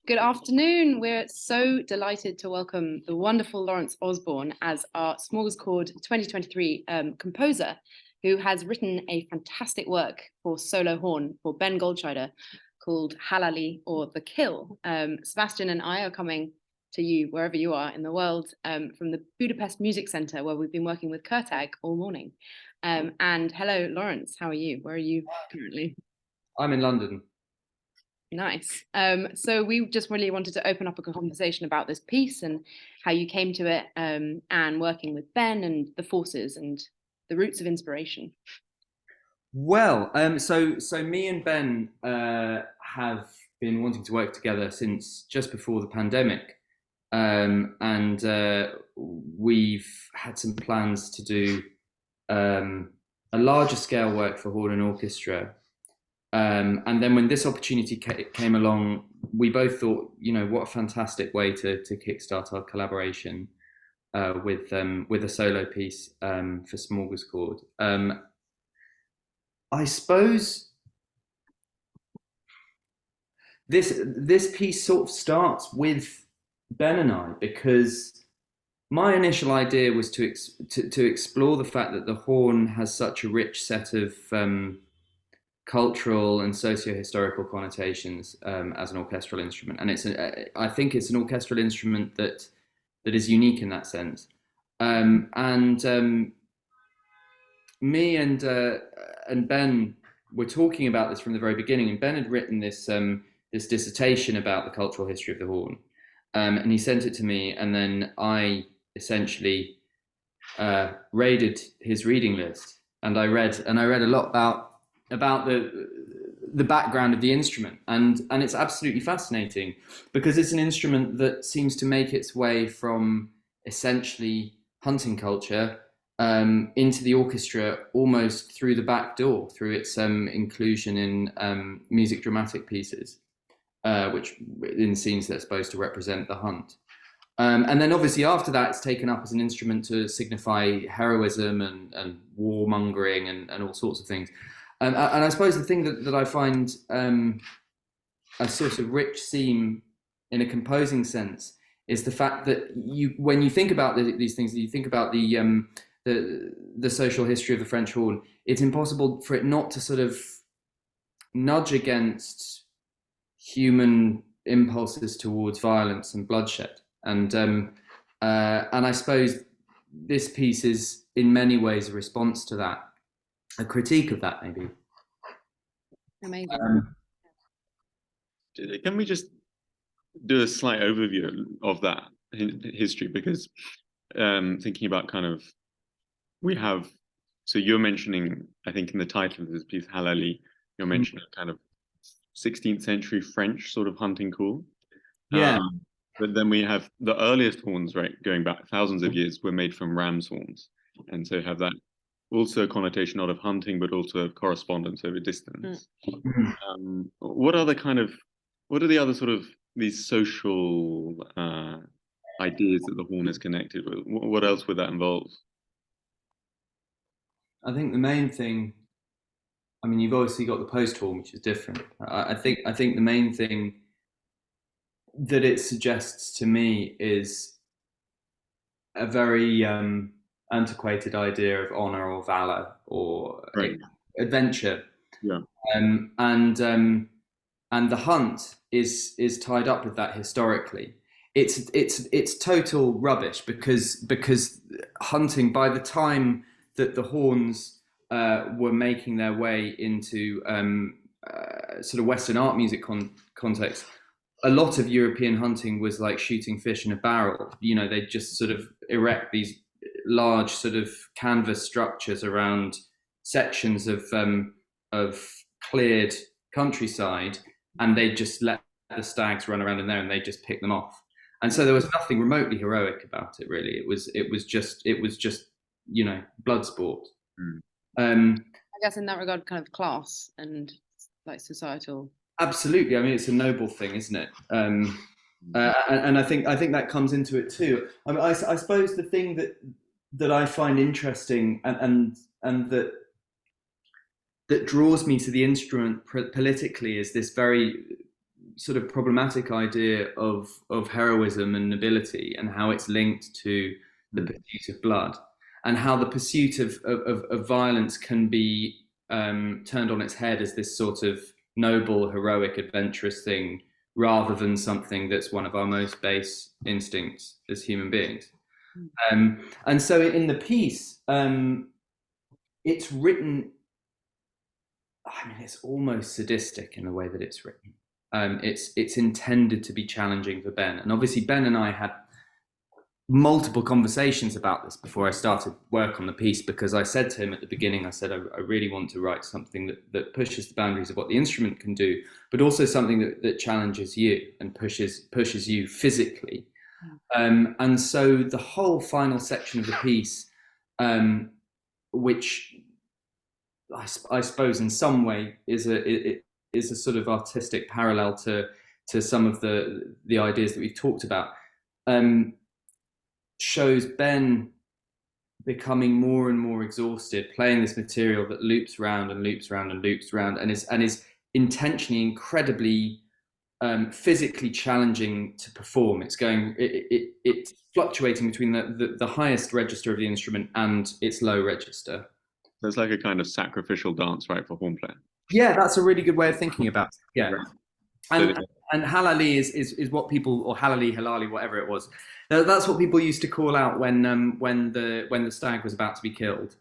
Good afternoon. We're so delighted to welcome the wonderful Laurence Osborn as our Smorgaschord 2023 composer, who has written a fantastic work for solo horn for Ben Goldscheider called Halili, or The Kill. Sebastian and I are coming to you wherever you are in the world from the Budapest Music Centre, where we've been working with Kurtag all morning. And hello, Laurence, how are you? Where are you currently? I'm in London. Nice. So we just really wanted to open up a conversation about this piece and how you came to it, and working with Ben and the forces and the roots of inspiration. Well, so me and Ben have been wanting to work together since just before the pandemic, and we've had some plans to do a larger scale work for horn and orchestra. And then when this opportunity came along, we both thought, what a fantastic way to kickstart our collaboration with a solo piece for Smorgaschord. I suppose this piece sort of starts with Ben and I, because my initial idea was to explore the fact that the horn has such a rich set of cultural and socio-historical connotations as an orchestral instrument, and I think it's an orchestral instrument that is unique in that sense. Me and Ben were talking about this from the very beginning, and Ben had written this dissertation about the cultural history of the horn, and he sent it to me, and then I essentially raided his reading list, and I read a lot about the background of the instrument, and it's absolutely fascinating, because it's an instrument that seems to make its way from essentially hunting culture into the orchestra almost through the back door, through its inclusion in music dramatic pieces, which in scenes that are supposed to represent the hunt. And then obviously after that, it's taken up as an instrument to signify heroism and warmongering and all sorts of things. And I suppose the thing that I find a sort of rich theme in a composing sense is the fact that when you think about these things, you think about the social history of the French horn, it's impossible for it not to sort of nudge against human impulses towards violence and bloodshed. And I suppose this piece is in many ways a response to that, a critique of that, maybe. Amazing. Can we just do a slight overview of that history? Because thinking about kind of, so you're mentioning, I think in the title of this piece, Halali, you're mentioning kind of 16th century French sort of hunting call. Yeah. But then we have the earliest horns, right, going back thousands of years, were made from ram's horns. And so have that also a connotation not of hunting, but also of correspondence over distance. What are the other sort of these social ideas that the horn is connected with? What else would that involve? I think the main thing, I mean, you've obviously got the post horn, which is different. I think the main thing that it suggests to me is a very antiquated idea of honor or valor or adventure. Yeah. And the hunt is tied up with that historically. It's total rubbish, because hunting, by the time that the horns were making their way into sort of Western art music context, a lot of European hunting was like shooting fish in a barrel. They just sort of erect these large sort of canvas structures around sections of cleared countryside, and they just let the stags run around in there, and they just pick them off. And so there was nothing remotely heroic about it, really. It was just blood sport. I guess in that regard, kind of class and like societal. Absolutely. I mean, it's a noble thing, isn't it? And I think that comes into it too. I mean, I suppose the thing that I find interesting and that draws me to the instrument politically is this very sort of problematic idea of heroism and nobility, and how it's linked to the pursuit of blood, and how the pursuit of violence can be turned on its head as this sort of noble, heroic, adventurous thing, rather than something that's one of our most base instincts as human beings. And so in the piece, it's written, I mean, it's almost sadistic in the way that it's written. It's intended to be challenging for Ben. And obviously Ben and I had multiple conversations about this before I started work on the piece, because I said to him at the beginning, I said, I really want to write something that pushes the boundaries of what the instrument can do, but also something that challenges you and pushes you physically. And so the whole final section of the piece, which I suppose in some way is a sort of artistic parallel to some of the ideas that we've talked about, shows Ben becoming more and more exhausted, playing this material that loops round and loops round and loops round, and is intentionally incredibly physically challenging to perform. It's fluctuating between the highest register of the instrument and its low register. There's like a kind of sacrificial dance, right, for horn player. Yeah, that's a really good way of thinking about it. Yeah. Right. And Halili is what people, or Halali, whatever it was, that's what people used to call out when the stag was about to be killed.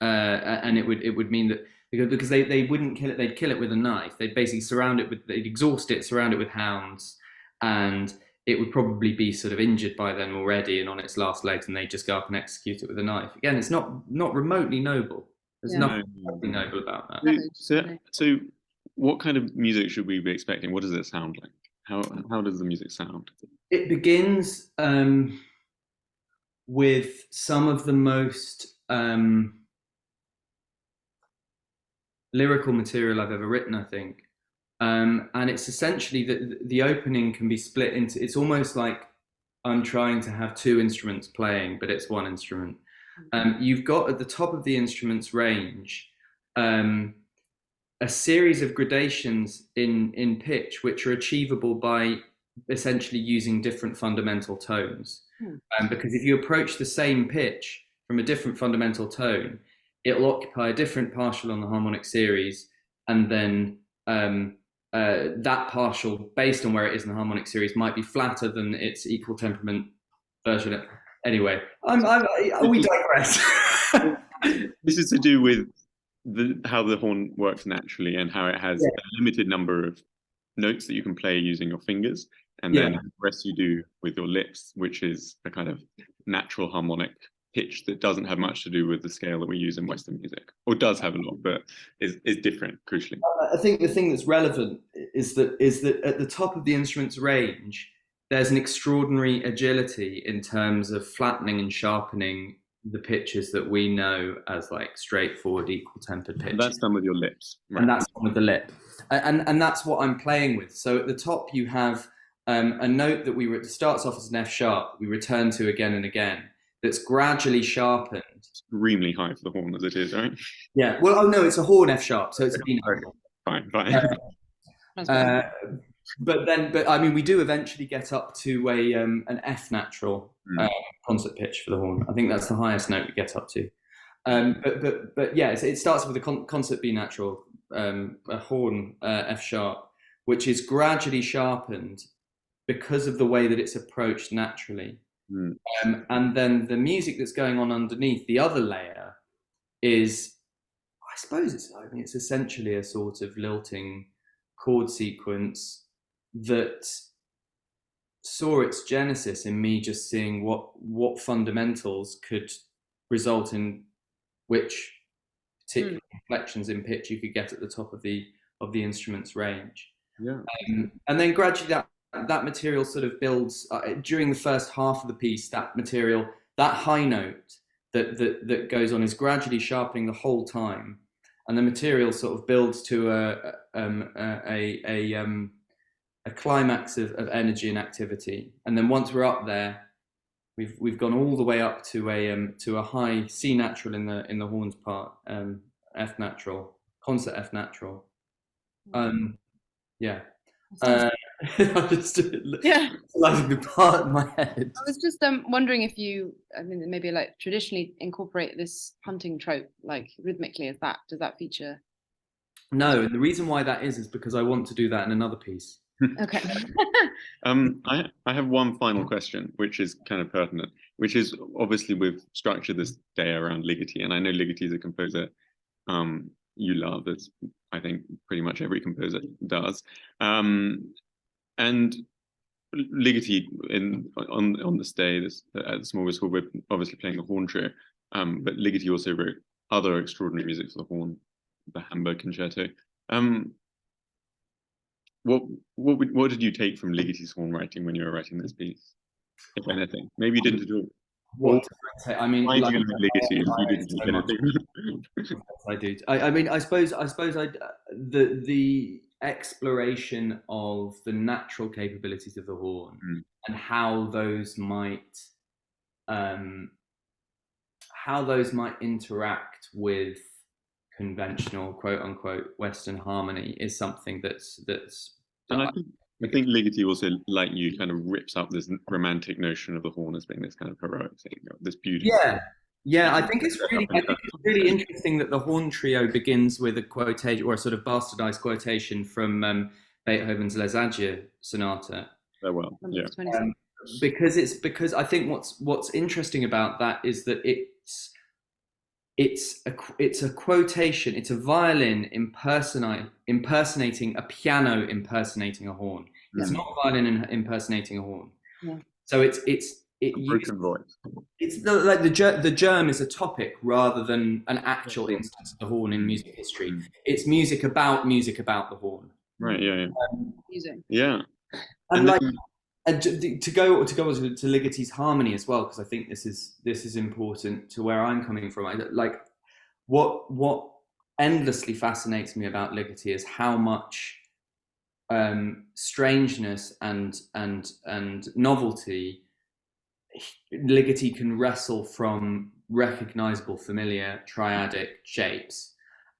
And it would mean that, because they wouldn't kill it, they'd kill it with a knife. They'd basically they'd exhaust it, surround it with hounds, and it would probably be sort of injured by then already and on its last legs, and they'd just go up and execute it with a knife. Again, it's not remotely noble. There's nothing noble about that. So what kind of music should we be expecting? What does it sound like? How does the music sound? It begins with some of the most lyrical material I've ever written, I think. And it's essentially that the opening can be split into, it's almost like I'm trying to have two instruments playing, but it's one instrument. You've got at the top of the instrument's range a series of gradations in pitch, which are achievable by essentially using different fundamental tones. Because if you approach the same pitch from a different fundamental tone, it'll occupy a different partial on the harmonic series, and then that partial, based on where it is in the harmonic series, might be flatter than its equal temperament version. Anyway, we digress. This is to do with how the horn works naturally, and how it has a limited number of notes that you can play using your fingers, and then the rest you do with your lips, which is a kind of natural harmonic pitch that doesn't have much to do with the scale that we use in Western music, or does have a lot, but is different, crucially. I think the thing that's relevant is that at the top of the instrument's range, there's an extraordinary agility in terms of flattening and sharpening the pitches that we know as like straightforward, equal tempered pitches. And that's done with your lips, right? And that's done with the lip, and that's what I'm playing with. So at the top you have a note that starts off as an F sharp, we return to again and again, that's gradually sharpened. Extremely high for the horn as it is, right? Yeah. Well, oh no, it's a horn F sharp, so it's a B natural. Fine. But I mean, we do eventually get up to an F natural concert pitch for the horn. I think that's the highest note we get up to. But yeah, it starts with a concert B natural, a horn F sharp, which is gradually sharpened because of the way that it's approached naturally. And then the music that's going on underneath, the other layer, is, I suppose it's essentially a sort of lilting chord sequence that saw its genesis in me just seeing what fundamentals could result in which particular inflections in pitch you could get at the top of the instrument's range. And then gradually that material sort of builds during the first half of the piece. That material, that high note that goes on, is gradually sharpening the whole time, and the material sort of builds to a climax of energy and activity. And then once we're up there, we've gone all the way up to a high C natural in the horns part, F natural, concert F natural. Yeah. Sounds- I'm just Yeah. like the part in my head. I was just wondering if you, I mean, maybe like traditionally incorporate this hunting trope like rhythmically as that. Does that feature? No, and the reason why that is because I want to do that in another piece. Okay. I have one final question, which is kind of pertinent, which is obviously we've structured this day around Ligeti, and I know Ligeti is a composer you love, as I think pretty much every composer does. And Ligeti on this day at the Smorgaschord, we're obviously playing the horn trio, but Ligeti also wrote other extraordinary music for the horn, the Hamburg Concerto. What did you take from Ligeti's horn writing when you were writing this piece, if anything? Maybe you didn't at all. What did I say? I mean, Why like, did you like Ligeti if you didn't take so much. anything? I do. I mean, I suppose the exploration of the natural capabilities of the horn and how those might interact with conventional quote unquote Western harmony is something that's And I think Ligeti also, like you, kind of rips up this romantic notion of the horn as being this kind of heroic thing, this beauty. Yeah, I think it's really interesting that the horn trio begins with a quotation or a sort of bastardized quotation from Beethoven's Les Adieux sonata. Oh well, yeah. Because I think what's interesting about that is that it's a quotation. It's a violin impersonating a piano impersonating a horn. It's not a violin impersonating a horn. Yeah. So it Broken voice. It's like the germ is a topic rather than an actual instance of the horn in music history. It's music about the horn. Right. Yeah. Music. Yeah. And like. And to go to Ligeti's harmony as well, because I think this is important to where I'm coming from. Like what endlessly fascinates me about Ligeti is how much strangeness and novelty Ligeti can wrestle from recognizable, familiar triadic shapes.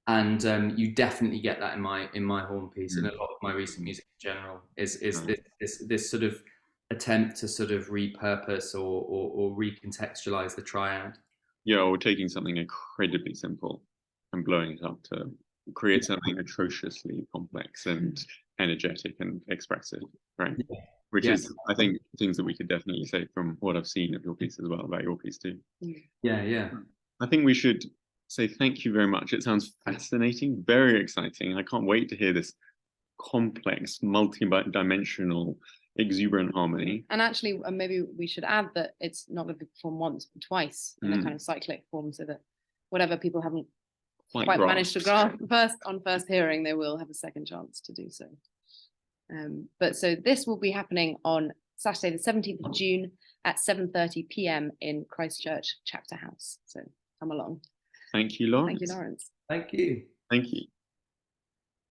And you definitely get that in my horn piece, and a lot of my recent music in general is this sort of attempt to sort of repurpose or recontextualize the triad. Yeah, or taking something incredibly simple and blowing it up to create something atrociously complex and energetic and expressive, right? Yeah. Which is, I think, things that we could definitely say from what I've seen of your piece as well, about your piece too. Yeah. I think we should say thank you very much. It sounds fascinating, very exciting. I can't wait to hear this complex, multi-dimensional, exuberant harmony. And actually, maybe we should add that it's not going to be performed once, but twice in a kind of cyclic form, so that whatever people haven't quite managed to grasp first hearing, they will have a second chance to do so. But so this will be happening on Saturday, the 17th of June at 7:30 p.m. in Christchurch Chapter House. So come along. Thank you, Laurence. Thank you, Laurence. Thank you. Thank you.